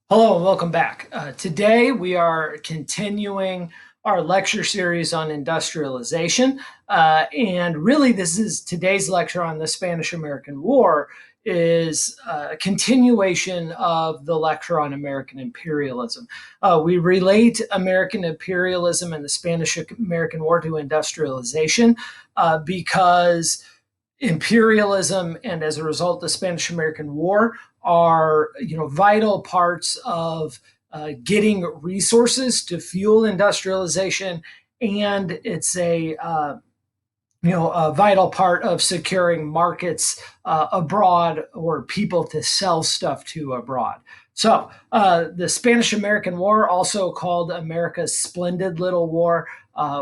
Hello and welcome back. Today we are continuing our lecture series on industrialization. And really this is today's lecture on the Spanish-American War is a continuation of the lecture on American imperialism. We relate American imperialism and the Spanish-American War to industrialization because imperialism and as a result the Spanish-American War are vital parts of getting resources to fuel industrialization, and it's a vital part of securing markets abroad or people to sell stuff to abroad. So the Spanish-American War, also called America's Splendid Little War,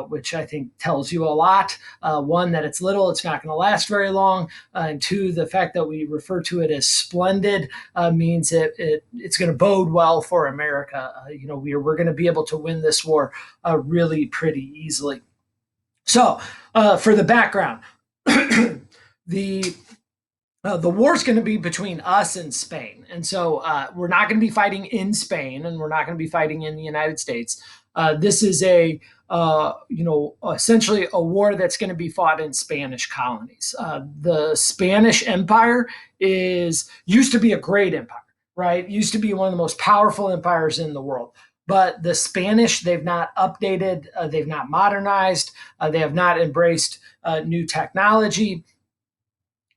which I think tells you a lot. One, that it's little, it's not going to last very long. And two, the fact that we refer to it as splendid means it's going to bode well for America. We're going to be able to win this war really pretty easily. So, for the background, the war is going to be between us and Spain, and so we're not going to be fighting in Spain, and we're not going to be fighting in the United States. This is essentially a war that's going to be fought in Spanish colonies. The Spanish Empire used to be a great empire, right? It used to be one of the most powerful empires in the world. But the Spanish, they've not updated, they've not modernized, they have not embraced new technology.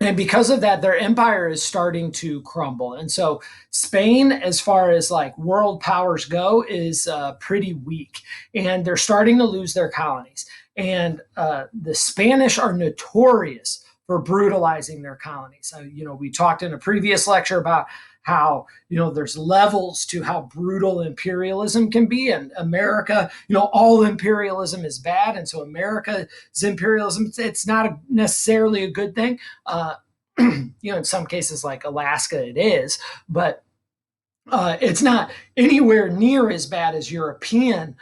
And because of that, their empire is starting to crumble. And so Spain, as far as like world powers go, is pretty weak. And they're starting to lose their colonies. And the Spanish are notorious for brutalizing their colonies. We talked in a previous lecture about how there's levels to how brutal imperialism can be, and America, all imperialism is bad, and so America's imperialism, it's not necessarily a good thing. In some cases like Alaska it is, but it's not anywhere near as bad as European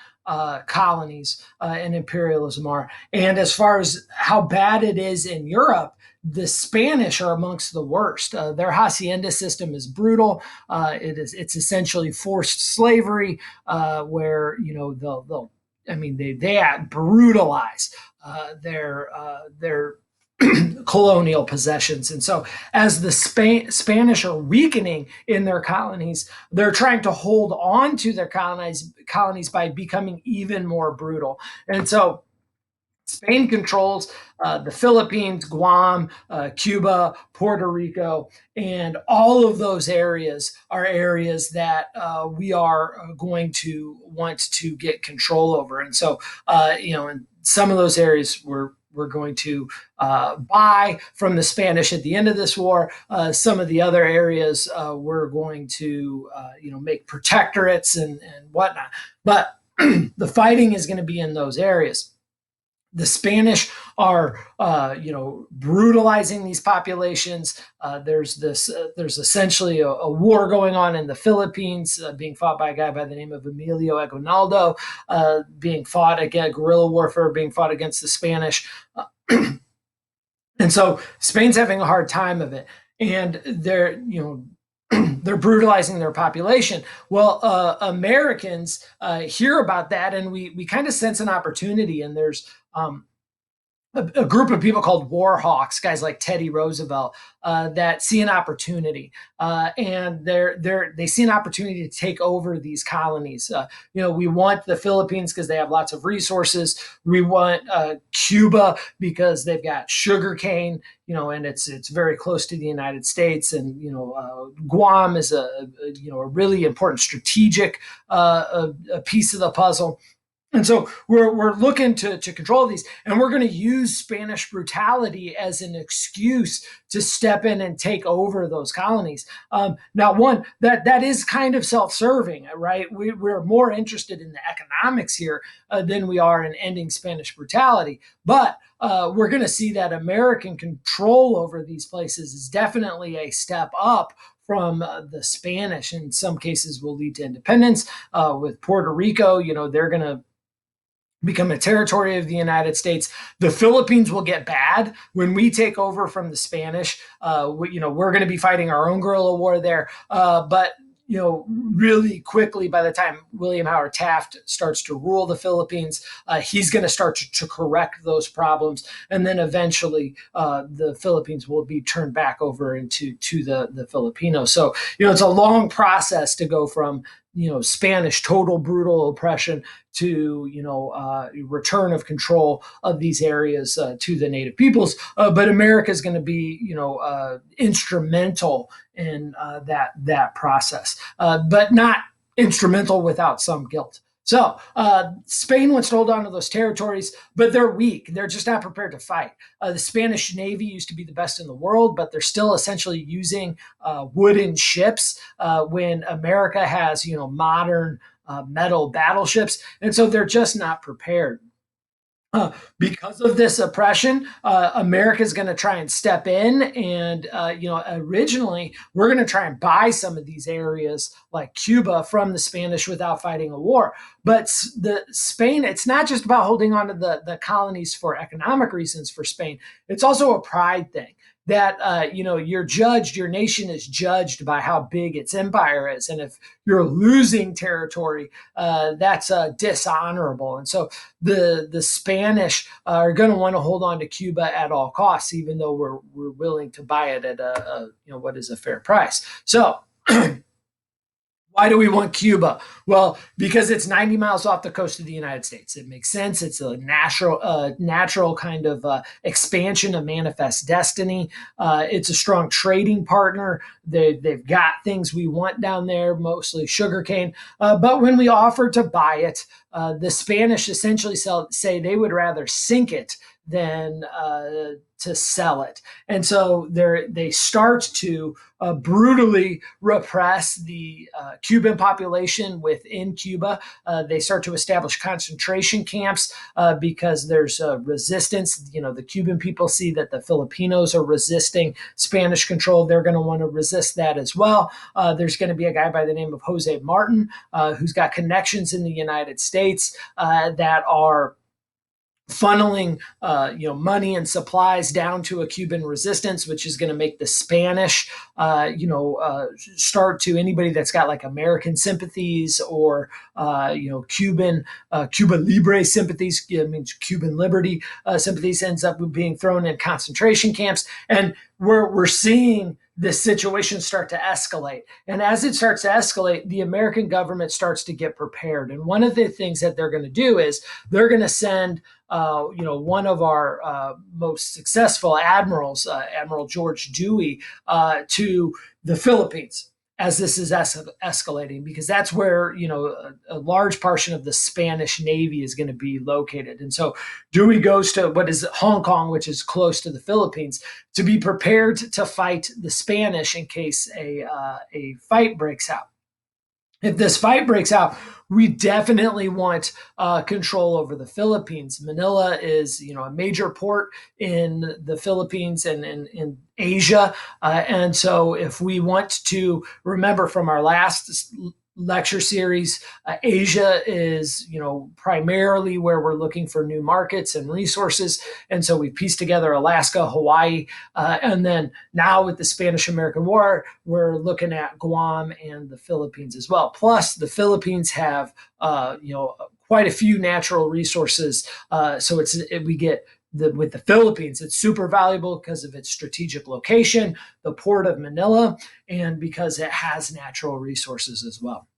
colonies and imperialism are. And as far as how bad it is in Europe, the Spanish are amongst the worst. Their hacienda system is brutal. It's essentially forced slavery, where they brutalize their colonial possessions. And so as the Spanish are weakening in their colonies, they're trying to hold on to their colonies by becoming even more brutal. And so Spain controls the Philippines, Guam, Cuba, Puerto Rico, and all of those areas are areas that we are going to want to get control over. And so, in some of those areas we're going to buy from the Spanish at the end of this war. Some of the other areas we're going to, make protectorates and whatnot. But the fighting is going to be in those areas. The Spanish are, brutalizing these populations. There's essentially a war going on in the Philippines, being fought by a guy by the name of Emilio Aguinaldo, being fought against guerrilla warfare, being fought against the Spanish. And so Spain's having a hard time of it. And they're brutalizing their population. Well, Americans hear about that, and we kind of sense an opportunity. And there's a group of people called war hawks, guys like Teddy Roosevelt, that see an opportunity, and they see an opportunity to take over these colonies. We want the Philippines because they have lots of resources. We want Cuba because they've got sugar cane, and it's very close to the United States. And Guam is a really important strategic a piece of the puzzle. And so we're looking to control these, and we're going to use Spanish brutality as an excuse to step in and take over those colonies. Now, one, that is kind of self-serving, right? We're more interested in the economics here than we are in ending Spanish brutality. But we're going to see that American control over these places is definitely a step up from the Spanish. In some cases will lead to independence. With Puerto Rico, they're going to become a territory of the United States. The Philippines will get bad when we take over from the Spanish. We're going to be fighting our own guerrilla war there. But really quickly, by the time William Howard Taft starts to rule the Philippines, he's going to start to correct those problems, and then eventually the Philippines will be turned back over into to the Filipinos. So it's a long process to go from Spanish total brutal oppression to return of control of these areas to the native peoples. But America is going to be instrumental in that process, but not instrumental without some guilt. So Spain wants to hold on to those territories, but they're weak. They're just not prepared to fight. The Spanish Navy used to be the best in the world, but they're still essentially using wooden ships when America has modern metal battleships, and so they're just not prepared. Because of this oppression, America is going to try and step in, and originally we're going to try and buy some of these areas like Cuba from the Spanish without fighting a war. But the Spain, it's not just about holding on to the colonies for economic reasons for Spain. It's also a pride thing that your nation is judged by how big its empire is, and if you're losing territory, that's dishonorable. And so the Spanish are going to want to hold on to Cuba at all costs, even though we're willing to buy it at what is a fair price. So why do we want Cuba? Well, because it's 90 miles off the coast of the United States. It makes sense. It's a natural kind of expansion of manifest destiny. It's a strong trading partner. They've got things we want down there, mostly sugarcane. But when we offer to buy it, the Spanish essentially say they would rather sink it than to sell it. And so they start to brutally repress the Cuban population within Cuba. They start to establish concentration camps because there's resistance. The Cuban people see that the Filipinos are resisting Spanish control. They're going to want to resist that as well. There's going to be a guy by the name of Jose Martin who's got connections in the United States that are funneling money and supplies down to a Cuban resistance, which is going to make the Spanish start to anybody that's got like American sympathies or Cuba Libre sympathies, means Cuban liberty sympathies, ends up being thrown in concentration camps. And we're seeing this situation start to escalate. And as it starts to escalate, the American government starts to get prepared. And one of the things that they're going to do is they're going to send one of our most successful admirals, Admiral George Dewey, to the Philippines as this is escalating, because that's where a large portion of the Spanish Navy is going to be located. And so Dewey goes to what is Hong Kong, which is close to the Philippines, to be prepared to fight the Spanish in case a fight breaks out. If this fight breaks out, we definitely want control over the Philippines. Manila is, a major port in the Philippines and in Asia. And so if we want to remember from our last lecture series, Asia is, primarily where we're looking for new markets and resources. And so we pieced together Alaska, Hawaii, and then now with the Spanish-American War, we're looking at Guam and the Philippines as well. Plus, the Philippines have, quite a few natural resources. So we get with the Philippines, it's super valuable because of its strategic location, the port of Manila, and because it has natural resources as well.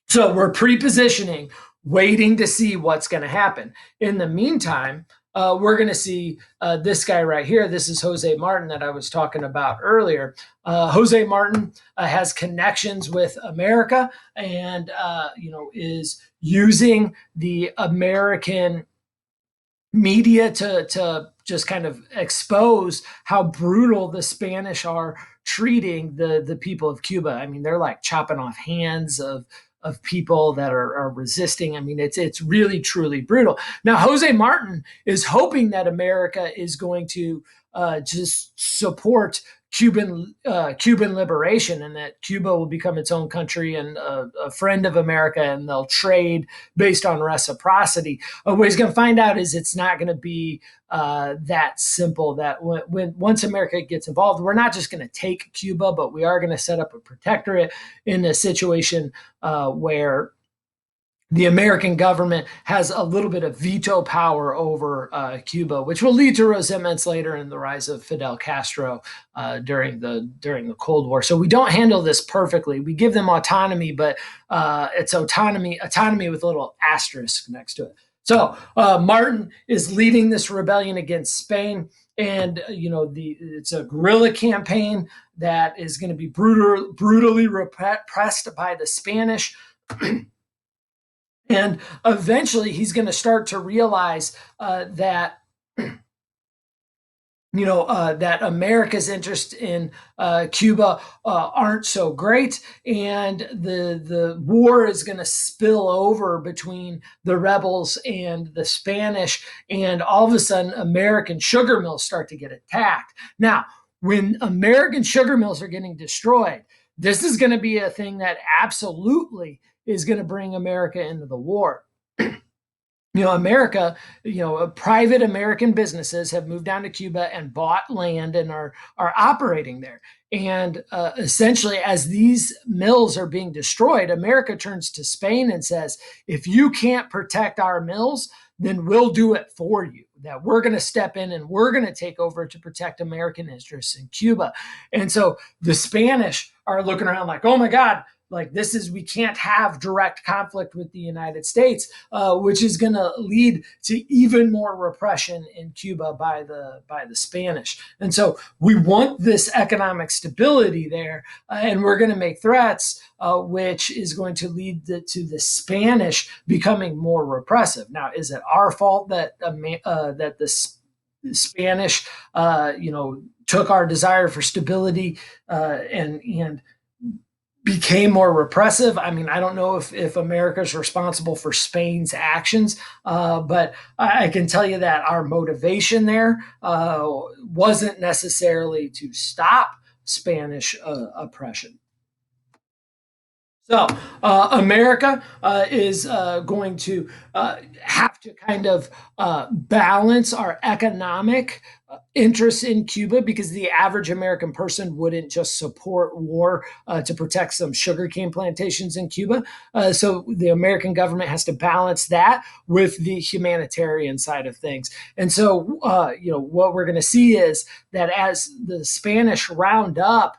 So we're pre-positioning, waiting to see what's going to happen. In the meantime, we're going to see this guy right here. This is Jose Martin that I was talking about earlier. Jose Martin has connections with America and, is using the American media to just kind of expose how brutal the Spanish are treating the people of Cuba. I mean, they're like chopping off hands of people that are resisting. I mean, it's really truly brutal. Now, Jose Martin is hoping that America is going to just support Cuban liberation, and that Cuba will become its own country and a friend of America, and they'll trade based on reciprocity. What he's going to find out is it's not going to be that simple. That once America gets involved, we're not just going to take Cuba, but we are going to set up a protectorate in a situation where the American government has a little bit of veto power over Cuba, which will lead to resentments later in the rise of Fidel Castro during the Cold War. So we don't handle this perfectly. We give them autonomy, but it's autonomy with a little asterisk next to it. So Martin is leading this rebellion against Spain, and it's a guerrilla campaign that is going to be brutally repressed by the Spanish. And eventually he's going to start to realize that that America's interest in Cuba aren't so great, and the war is going to spill over between the rebels and the Spanish, and all of a sudden American sugar mills start to get attacked. Now, when American sugar mills are getting destroyed, this is going to be a thing that absolutely is going to bring America into the war. America, private American businesses have moved down to Cuba and bought land and are operating there. And essentially, as these mills are being destroyed, America turns to Spain and says, if you can't protect our mills, then we'll do it for you. That we're going to step in and we're going to take over to protect American interests in Cuba. And so the Spanish are looking around like, oh my God, like we can't have direct conflict with the United States, which is going to lead to even more repression in Cuba by the Spanish. And so we want this economic stability there, and we're going to make threats, which is going to lead to the Spanish becoming more repressive. Now, is it our fault that the Spanish, took our desire for stability and became more repressive? I mean, I don't know if America is responsible for Spain's actions, but I can tell you that our motivation there wasn't necessarily to stop Spanish oppression. So America is going to have to kind of balance our economic interests in Cuba, because the average American person wouldn't just support war to protect some sugarcane plantations in Cuba. So the American government has to balance that with the humanitarian side of things. And so, what we're going to see is that as the Spanish round up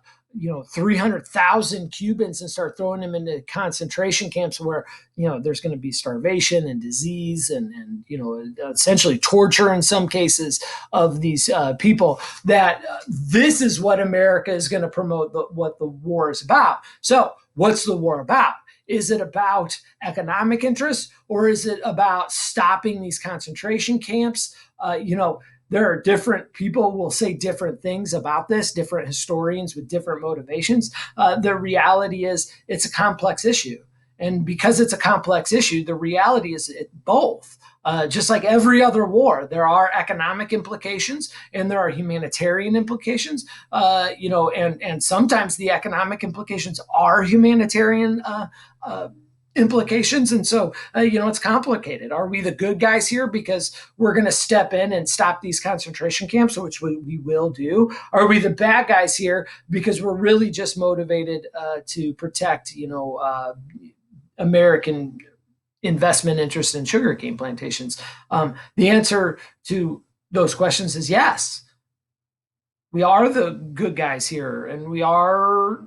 300,000 Cubans and start throwing them into concentration camps where, there's going to be starvation and disease and essentially torture in some cases of these people, that this is what America is going to promote what the war is about. So what's the war about? Is it about economic interests, or is it about stopping these concentration camps? There are different people will say different things about this, different historians with different motivations. The reality is it's a complex issue. And because it's a complex issue, the reality is both. Just like every other war, there are economic implications and there are humanitarian implications. And sometimes the economic implications are humanitarian implications. And so, it's complicated. Are we the good guys here because we're going to step in and stop these concentration camps, which we will do? Are we the bad guys here because we're really just motivated to protect, American investment interest in sugarcane plantations? The answer to those questions is yes. We are the good guys here, and we are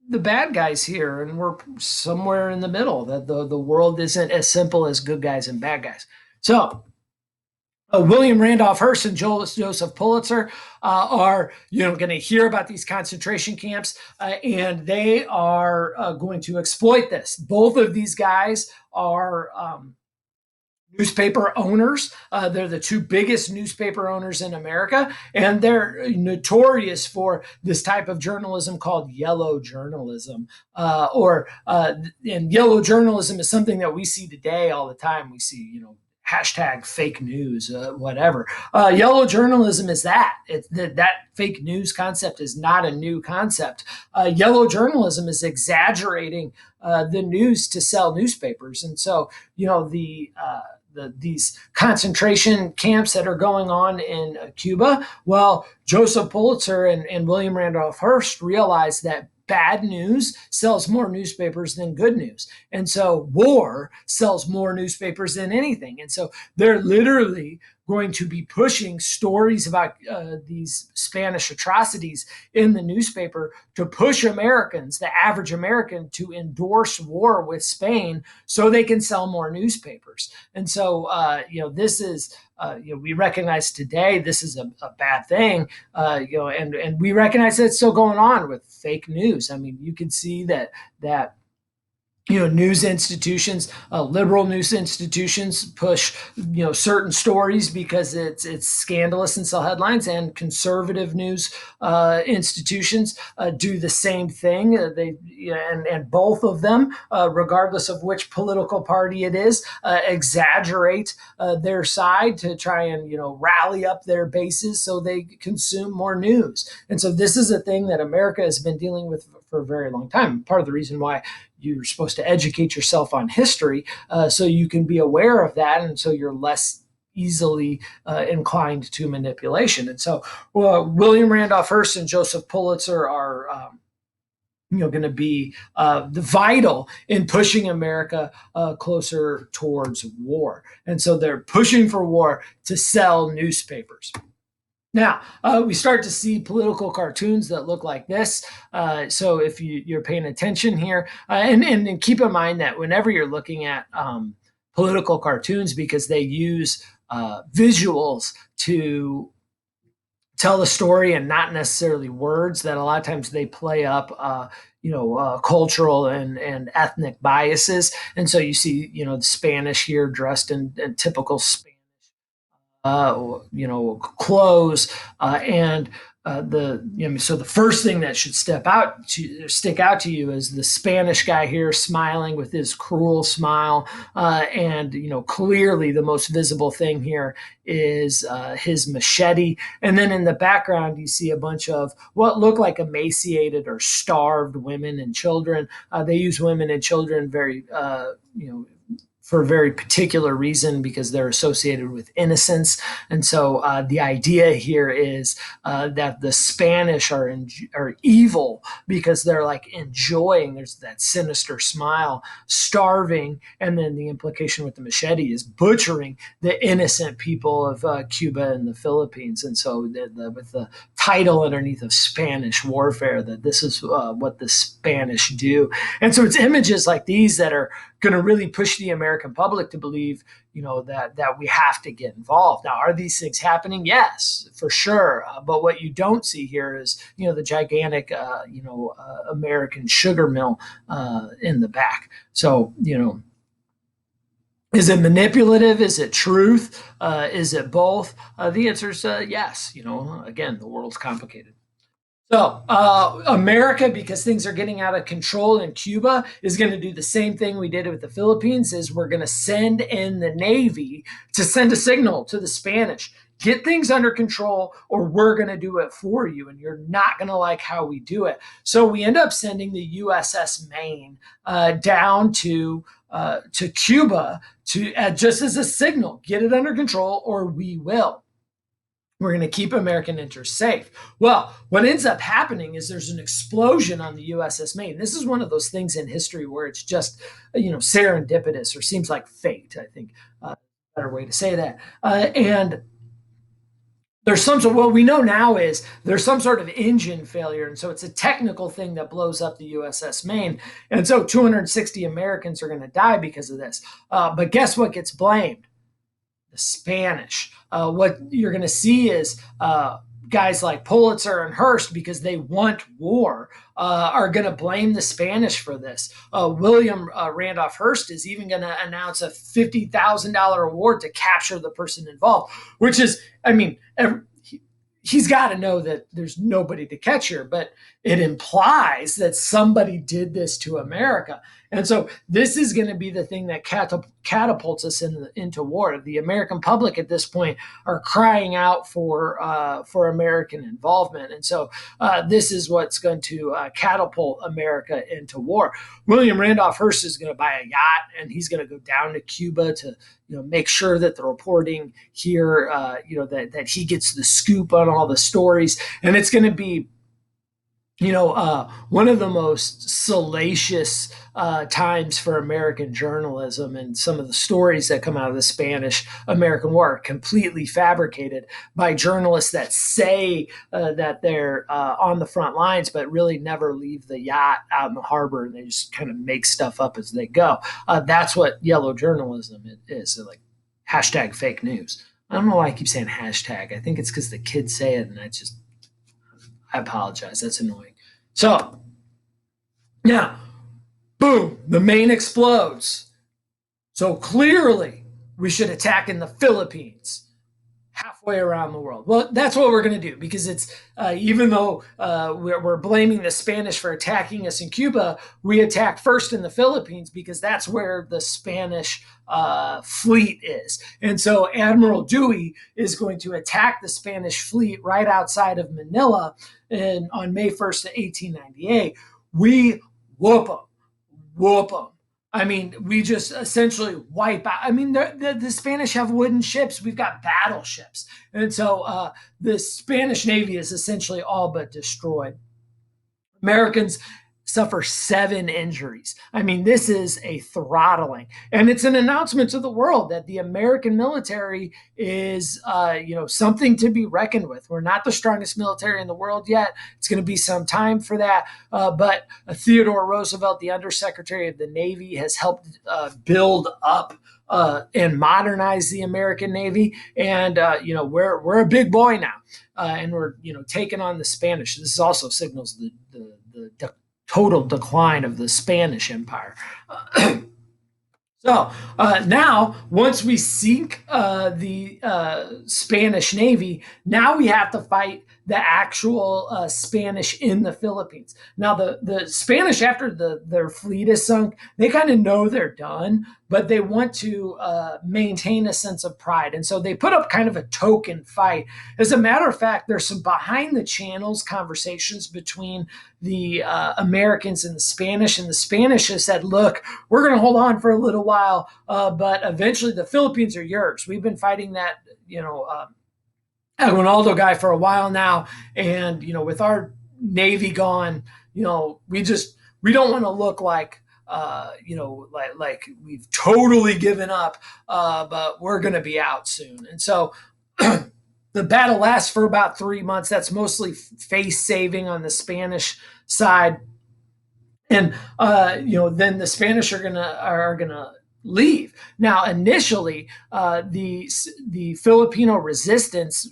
the bad guys here, and we're somewhere in the middle. That the world isn't as simple as good guys and bad guys. So William Randolph Hearst and Joseph Pulitzer are going to hear about these concentration camps, and they are going to exploit this. Both of these guys are newspaper owners. They're the two biggest newspaper owners in America, and they're notorious for this type of journalism called yellow journalism. And yellow journalism is something that we see today all the time. We see, hashtag fake news, whatever. Yellow journalism is that. That fake news concept is not a new concept. Yellow journalism is exaggerating the news to sell newspapers. And so, these concentration camps that are going on in Cuba. Well, Joseph Pulitzer and William Randolph Hearst realized that bad news sells more newspapers than good news. And so war sells more newspapers than anything. And so they're literally going to be pushing stories about these Spanish atrocities in the newspaper to push Americans, the average American, to endorse war with Spain so they can sell more newspapers. And so, this is, we recognize today this is a bad thing, and we recognize that it's still going on with fake news. I mean, you can see that news institutions, liberal news institutions push, certain stories because it's scandalous and sell headlines, and conservative news institutions do the same thing. And both of them, regardless of which political party it is, exaggerate their side to try and rally up their bases so they consume more news. And so this is a thing that America has been dealing with for a very long time. Part of the reason why you're supposed to educate yourself on history so you can be aware of that, and so you're less easily inclined to manipulation. And so William Randolph Hearst and Joseph Pulitzer are going to be vital in pushing America closer towards war. And so they're pushing for war to sell newspapers. Now, we start to see political cartoons that look like this. So if you're paying attention here, and keep in mind that whenever you're looking at political cartoons, because they use visuals to tell the story and not necessarily words, that a lot of times they play up cultural and ethnic biases. And so you see, the Spanish here dressed in typical Spanish clothes, and so the first thing that should stick out to you is the Spanish guy here smiling with his cruel smile, and clearly the most visible thing here is his machete. And then in the background you see a bunch of what look like emaciated or starved women and children. They use women and children very for a very particular reason, because they're associated with innocence. And so the idea here is that the Spanish are evil because they're like enjoying, there's that sinister smile, starving, and then the implication with the machete is butchering the innocent people of Cuba and the Philippines. And so with the title underneath of Spanish warfare, that this is what the Spanish do. And so it's images like these that are going to really push the American public to believe, that we have to get involved. Now, are these things happening? Yes, for sure. But what you don't see here is, the gigantic, American sugar mill in the back. So, is it manipulative? Is it truth? Is it both? The answer is yes. Again, the world's complicated. So America, because things are getting out of control in Cuba, is going to do the same thing we did with the Philippines. Is we're going to send in the Navy to send a signal to the Spanish: get things under control, or we're going to do it for you, and you're not going to like how we do it. So we end up sending the USS Maine down to Cuba to just as a signal: get it under control, or we will. We're going to keep American interests safe. Well, what ends up happening is there's an explosion on the USS Maine. This is one of those things in history where it's just, serendipitous, or seems like fate, I think, a better way to say that. And there's what we know now is there's some sort of engine failure. And so it's a technical thing that blows up the USS Maine. And so 260 Americans are going to die because of this. But guess what gets blamed? The Spanish. What you're going to see is guys like Pulitzer and Hearst, because they want war, are going to blame the Spanish for this. William Randolph Hearst is even going to announce a $50,000 award to capture the person involved, which is, he's got to know that there's nobody to catch here, but it implies that somebody did this to America. And so this is going to be the thing that catapults us into war. The American public at this point are crying out for American involvement, and so this is what's going to catapult America into war. William Randolph Hearst is going to buy a yacht, and he's going to go down to Cuba to make sure that the reporting here, that he gets the scoop on all the stories, and it's going to be one of the most salacious times for American journalism, and some of the stories that come out of the Spanish American War are completely fabricated by journalists that say that they're on the front lines, but really never leave the yacht out in the harbor, and they just kind of make stuff up as they go. That's what yellow journalism is. So, like, hashtag fake news. I don't know why I keep saying hashtag. I think it's because the kids say it, and I apologize. That's annoying. So now, boom, the Maine explodes. So clearly, we should attack in the Philippines, halfway around the world. Well, that's what we're going to do, because it's even though we're blaming the Spanish for attacking us in Cuba, we attack first in the Philippines because that's where the Spanish fleet is. And so Admiral Dewey is going to attack the Spanish fleet right outside of Manila on May 1st, 1898. We whoop them. I mean, we just essentially wipe out. I mean, the Spanish have wooden ships. We've got battleships. And so the Spanish Navy is essentially all but destroyed. Americans suffer 7 injuries. I mean, this is a throttling, and it's an announcement to the world that the American military is, something to be reckoned with. We're not the strongest military in the world yet. It's going to be some time for that. But Theodore Roosevelt, the Undersecretary of the Navy, has helped build up and modernize the American Navy, and we're a big boy now, and we're taking on the Spanish. This also signals the total decline of the Spanish Empire. So now, once we sink the Spanish Navy, now we have to fight the actual Spanish in the Philippines. Now, the Spanish, after their fleet is sunk, they kind of know they're done, but they want to maintain a sense of pride. And so they put up kind of a token fight. As a matter of fact, there's some behind the channels conversations between the Americans and the Spanish has said, look, we're going to hold on for a little while, but eventually the Philippines are yours. We've been fighting that, Aguinaldo guy for a while now, and with our Navy gone, we don't want to look like like we've totally given up, but we're going to be out soon. And so the battle lasts for about 3 months. That's mostly face saving on the Spanish side, and then the Spanish are gonna leave. Now, initially, the Filipino resistance,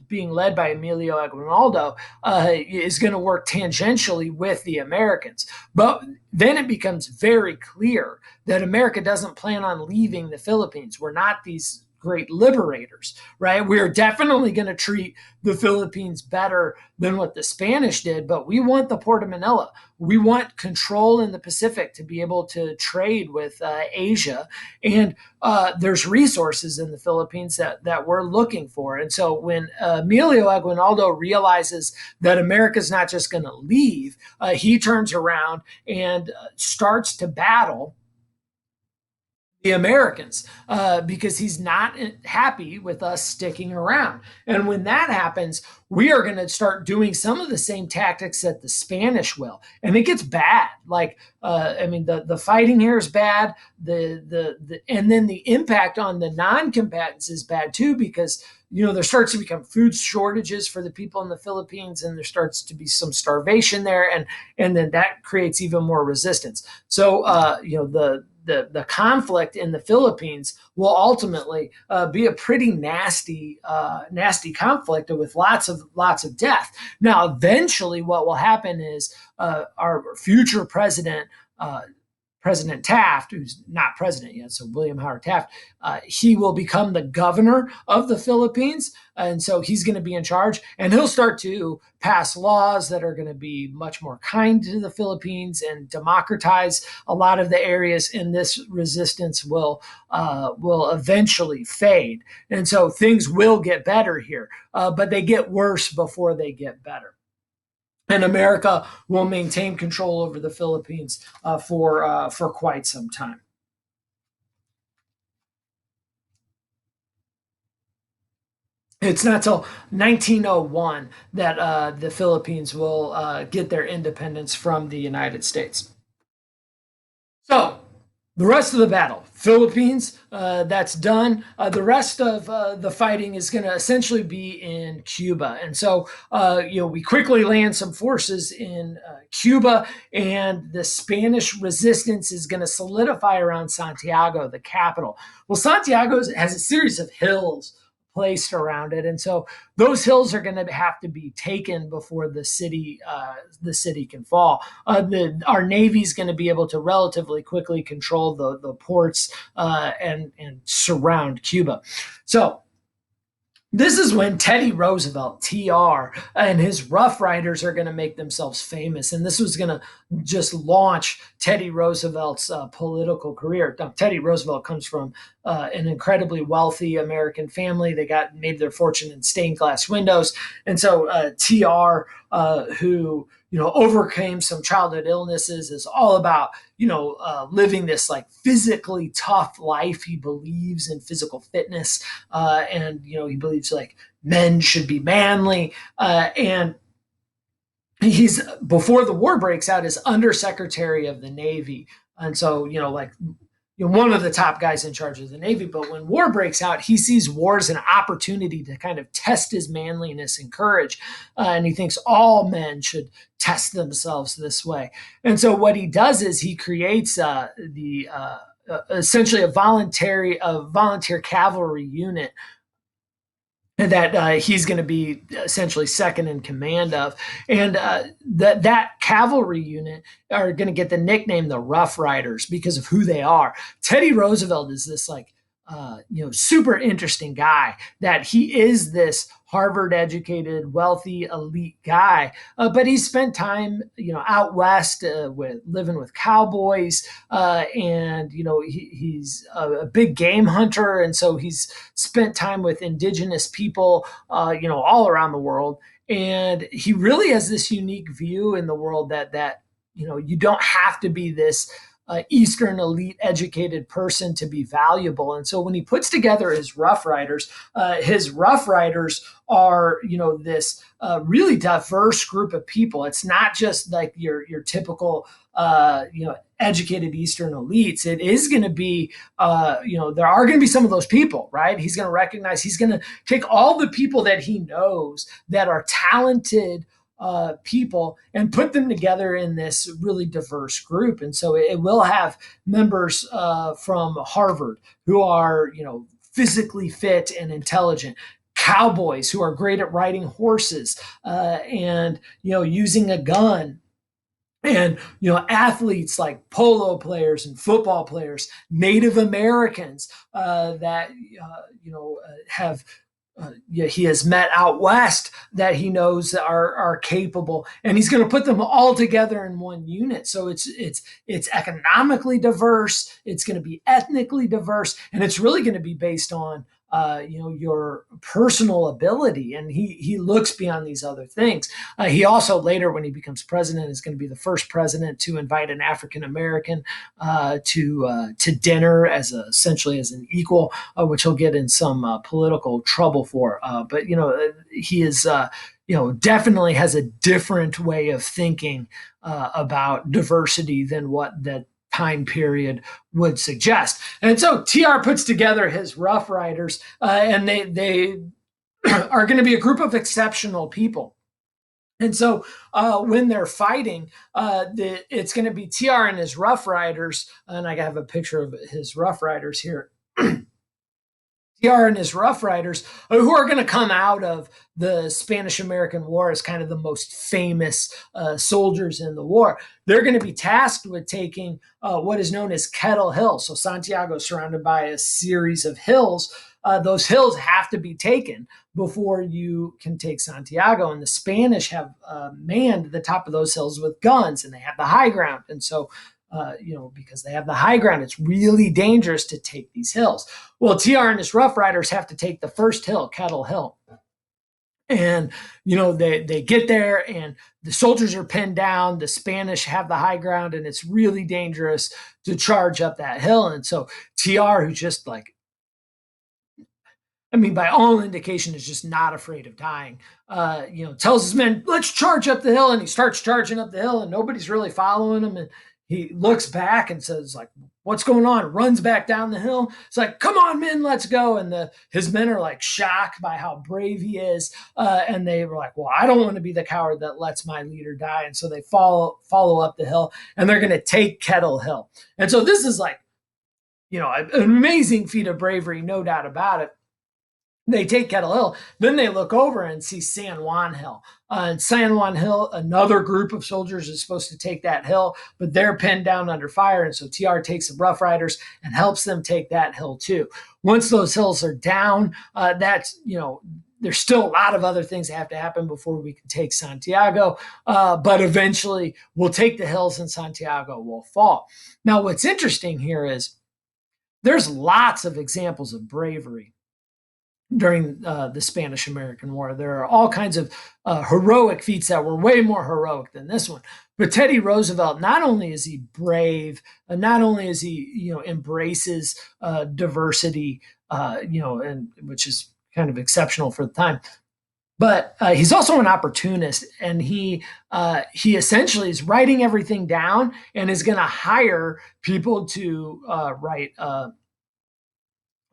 being led by Emilio Aguinaldo, is going to work tangentially with the Americans. But then it becomes very clear that America doesn't plan on leaving the Philippines. We're not these great liberators, right? We're definitely going to treat the Philippines better than what the Spanish did, but we want the Port of Manila. We want control in the Pacific to be able to trade with Asia, and there's resources in the Philippines that we're looking for. And so when Emilio Aguinaldo realizes that America's not just going to leave, he turns around and starts to battle the Americans because he's not happy with us sticking around. And when that happens, we are going to start doing some of the same tactics that the Spanish will, and it gets bad. Like, the fighting here is bad. And then the impact on the non-combatants is bad too, because there starts to become food shortages for the people in the Philippines, and there starts to be some starvation there, and then that creates even more resistance. So the conflict in the Philippines will ultimately be a pretty nasty conflict with lots of death. Now, eventually, what will happen is our future president President Taft, who's not president yet, so William Howard Taft, he will become the governor of the Philippines. And so he's going to be in charge, and he'll start to pass laws that are going to be much more kind to the Philippines and democratize a lot of the areas. And this resistance will eventually fade. And so things will get better here, but they get worse before they get better. And America will maintain control over the Philippines for quite some time. It's not till 1901 that the Philippines will get their independence from the United States. So the rest of the battle, Philippines, that's done. The rest of the fighting is going to essentially be in Cuba, and so we quickly land some forces in Cuba, and the Spanish resistance is going to solidify around Santiago, the capital. Well, Santiago has a series of hills placed around it, and so those hills are going to have to be taken before the city can fall. Our Navy is going to be able to relatively quickly control the ports and surround Cuba. So this is when Teddy Roosevelt, TR, and his Rough Riders are going to make themselves famous. And this was going to just launch Teddy Roosevelt's political career. Now, Teddy Roosevelt comes from an incredibly wealthy American family. They made their fortune in stained glass windows. And so TR, who overcame some childhood illnesses, is all about living this like physically tough life. He believes in physical fitness, and he believes like men should be manly, and he's, before the war breaks out, is undersecretary of the Navy, and so one of the top guys in charge of the Navy. But when war breaks out, he sees war as an opportunity to kind of test his manliness and courage. And he thinks all men should test themselves this way. And so what he does is he creates essentially a volunteer cavalry unit that he's going to be essentially second in command of. And that cavalry unit are going to get the nickname the Rough Riders because of who they are. Teddy Roosevelt is this super interesting guy, that he is this Harvard educated, wealthy, elite guy. But he spent time, out west with living with cowboys, and he's a big game hunter, and so he's spent time with indigenous people, all around the world. And he really has this unique view in the world that you don't have to be this Eastern elite educated person to be valuable. And so when he puts together his Rough Riders are, this really diverse group of people. It's not just like your typical, educated Eastern elites. It is going to be, there are going to be some of those people, right? He's going to take all the people that he knows that are talented people and put them together in this really diverse group. And so it will have members from Harvard who are, physically fit and intelligent, cowboys who are great at riding horses, and, using a gun, and athletes like polo players and football players, Native Americans that have he has met out west that he knows are capable, and he's going to put them all together in one unit. So it's economically diverse, it's going to be ethnically diverse, and it's really going to be based on your personal ability. And he looks beyond these other things. He also later, when he becomes president, is going to be the first president to invite an African American to dinner essentially as an equal, which he'll get in some political trouble for. But he is definitely has a different way of thinking about diversity than what that time period would suggest. And so TR puts together his Rough Riders, and they are going to be a group of exceptional people. And so when they're fighting, it's going to be TR and his Rough Riders, and I have a picture of his Rough Riders here. TR and his Rough Riders, who are going to come out of the Spanish-American War as kind of the most famous soldiers in the war. They're going to be tasked with taking what is known as Kettle Hill. So Santiago is surrounded by a series of hills. Those hills have to be taken before you can take Santiago. And the Spanish have manned the top of those hills with guns, and they have the high ground. And so because they have the high ground, it's really dangerous to take these hills. Well, TR and his Rough Riders have to take the first hill, Kettle Hill. And, they get there and the soldiers are pinned down. The Spanish have the high ground, and it's really dangerous to charge up that hill. And so TR, who's just like, by all indication, is just not afraid of dying. Tells his men, let's charge up the hill. And he starts charging up the hill, and nobody's really following him. And he looks back and says, like, what's going on? Runs back down the hill. It's like, come on, men, let's go. And his men are like shocked by how brave he is. And they were like, well, I don't want to be the coward that lets my leader die. And so they follow up the hill, and they're going to take Kettle Hill. And so this is like, an amazing feat of bravery, no doubt about it. They take Kettle Hill. Then they look over and see San Juan Hill. And San Juan Hill, another group of soldiers is supposed to take that hill, but they're pinned down under fire. And so TR takes the Rough Riders and helps them take that hill too. Once those hills are down, there's still a lot of other things that have to happen before we can take Santiago. But eventually we'll take the hills and Santiago will fall. Now, what's interesting here is there's lots of examples of bravery during the Spanish-American War. There are all kinds of heroic feats that were way more heroic than this one. But Teddy Roosevelt, not only is he brave, not only is he, embraces diversity, and which is kind of exceptional for the time, but he's also an opportunist, and he essentially is writing everything down and is going to hire people to write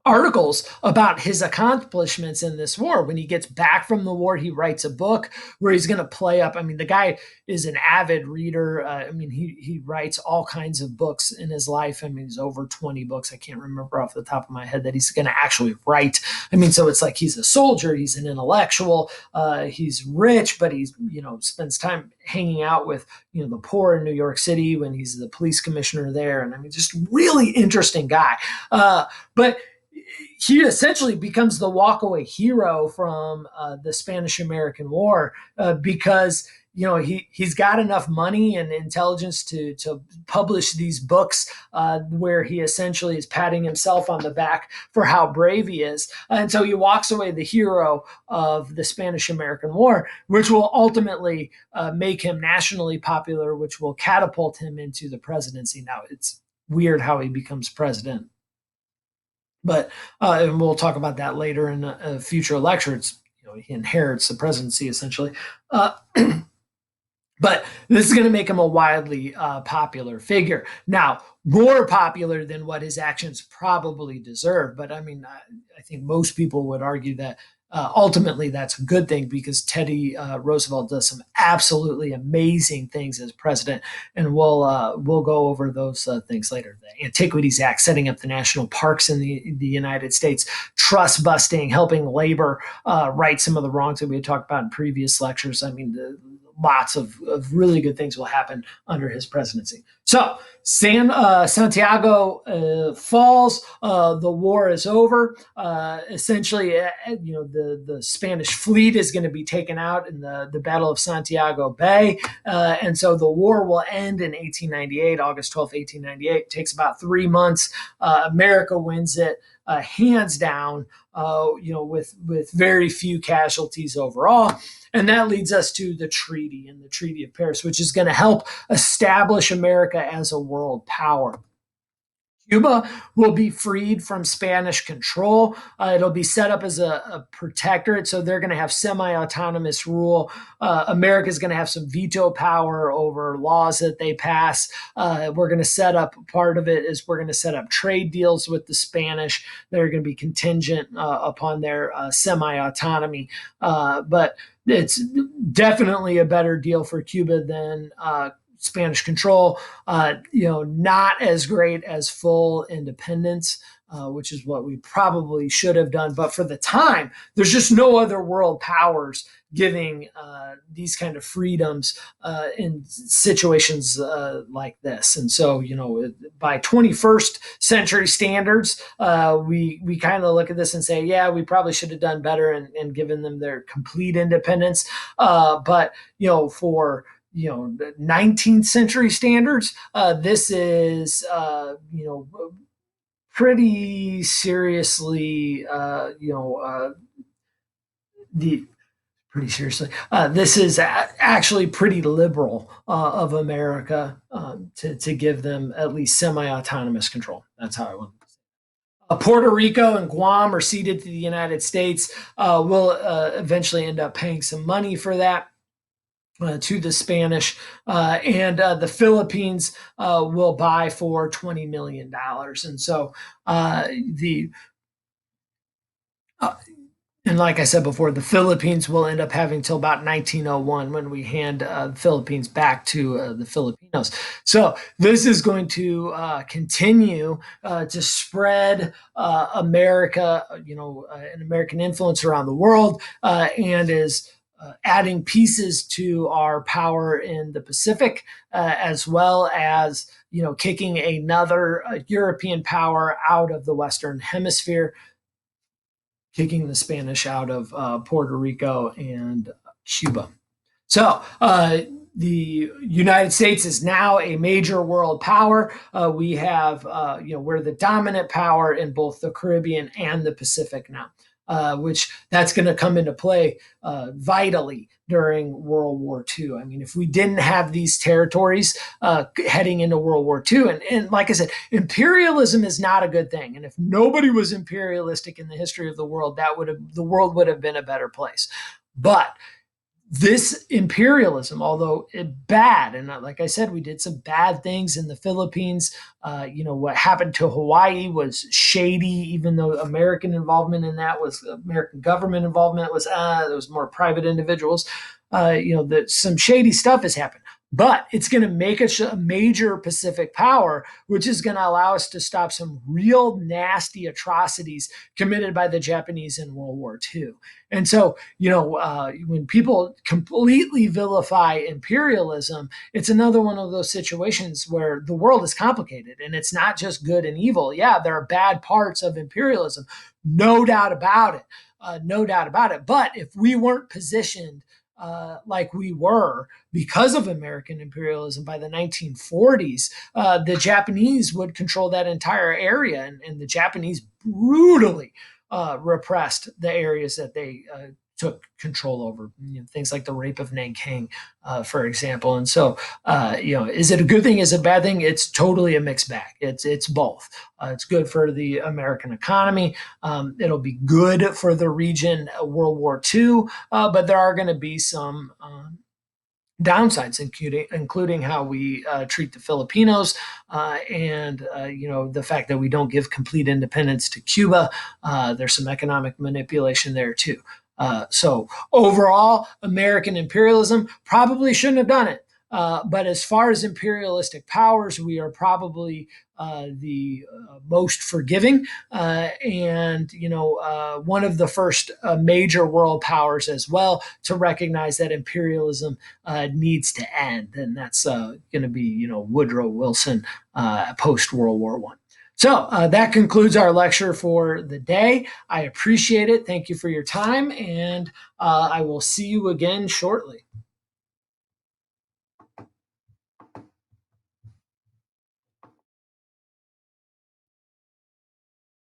articles about his accomplishments in this war. When he gets back from the war, he writes a book where he's going to play up. The guy is an avid reader. He writes all kinds of books in his life. He's over 20 books. I can't remember off the top of my head that he's going to actually write. So it's like he's a soldier, he's an intellectual, he's rich, but he's, spends time hanging out with, the poor in New York City when he's the police commissioner there. And just really interesting guy. But he essentially becomes the walkaway hero from the Spanish-American War because he's got enough money and intelligence to publish these books where he essentially is patting himself on the back for how brave he is. And so he walks away the hero of the Spanish-American War, which will ultimately make him nationally popular, which will catapult him into the presidency. Now, it's weird how he becomes president, but and we'll talk about that later in a future lecture. It's, he inherits the presidency essentially. But this is going to make him a widely popular figure. Now, more popular than what his actions probably deserve. But I think most people would argue that ultimately that's a good thing, because Teddy Roosevelt does some absolutely amazing things as president, and we'll go over those things later. The Antiquities Act, setting up the national parks in the United States, trust busting, helping labor right some of the wrongs that we had talked about in previous lectures. Lots of really good things will happen under his presidency. So Santiago falls. The war is over. Essentially, the Spanish fleet is going to be taken out in the Battle of Santiago Bay. And so the war will end in 1898, August 12th, 1898. It takes about 3 months. America wins it hands down, with very few casualties overall. And that leads us to the treaty and the Treaty of Paris, which is going to help establish America as a world power. Cuba will be freed from Spanish control. It'll be set up as a protectorate, so they're going to have semi-autonomous rule. America's going to have some veto power over laws that they pass. We're going to set up, part of it is we're going to set up trade deals with the Spanish that are going to be contingent upon their semi-autonomy. But it's definitely a better deal for Cuba than Spanish control. Not as great as full independence, which is what we probably should have done. But for the time, there's just no other world powers giving these kind of freedoms in situations like this. And so, by 21st century standards, we kind of look at this and say, yeah, we probably should have done better and given them their complete independence. But for 19th century standards, this is pretty seriously, the pretty seriously. This is actually pretty liberal of America to give them at least semi-autonomous control. That's how I want to. Puerto Rico and Guam are ceded to the United States. We'll eventually end up paying some money for that. To the Spanish, and the Philippines will buy for $20 million. And so the and like I said before, the Philippines will end up having till about 1901 when we hand the Philippines back to the Filipinos. So this is going to continue to spread America, an American influence around the world, and is adding pieces to our power in the Pacific, as well as kicking another European power out of the Western Hemisphere, kicking the Spanish out of Puerto Rico and Cuba. So the United States is now a major world power. We have, we're the dominant power in both the Caribbean and the Pacific now. Which that's going to come into play vitally during World War II. I mean, if we didn't have these territories heading into World War II, and like I said, imperialism is not a good thing. And if nobody was imperialistic in the history of the world, the world would have been a better place. But this imperialism, although bad, and like I said, we did some bad things in the Philippines. What happened to Hawaii was shady, even though American involvement in that was American government involvement was there was more private individuals. That some shady stuff has happened. But it's going to make us a major Pacific power, which is going to allow us to stop some real nasty atrocities committed by the Japanese in World War II. And so, when people completely vilify imperialism, it's another one of those situations where the world is complicated and it's not just good and evil. Yeah, there are bad parts of imperialism, no doubt about it. No doubt about it. But if we weren't positioned like we were because of American imperialism by the 1940s, the Japanese would control that entire area, and the Japanese brutally repressed the areas that they took control over, things like the rape of Nanking, for example. And so, is it a good thing? Is it a bad thing? It's totally a mixed bag. It's both. It's good for the American economy. It'll be good for the region, World War II, but there are going to be some downsides, including how we treat the Filipinos, and the fact that we don't give complete independence to Cuba. There's some economic manipulation there too. So overall, American imperialism probably shouldn't have done it. But as far as imperialistic powers, we are probably the most forgiving, and one of the first major world powers as well to recognize that imperialism needs to end, and that's going to be Woodrow Wilson post World War I. So that concludes our lecture for the day. I appreciate it. Thank you for your time, and I will see you again shortly.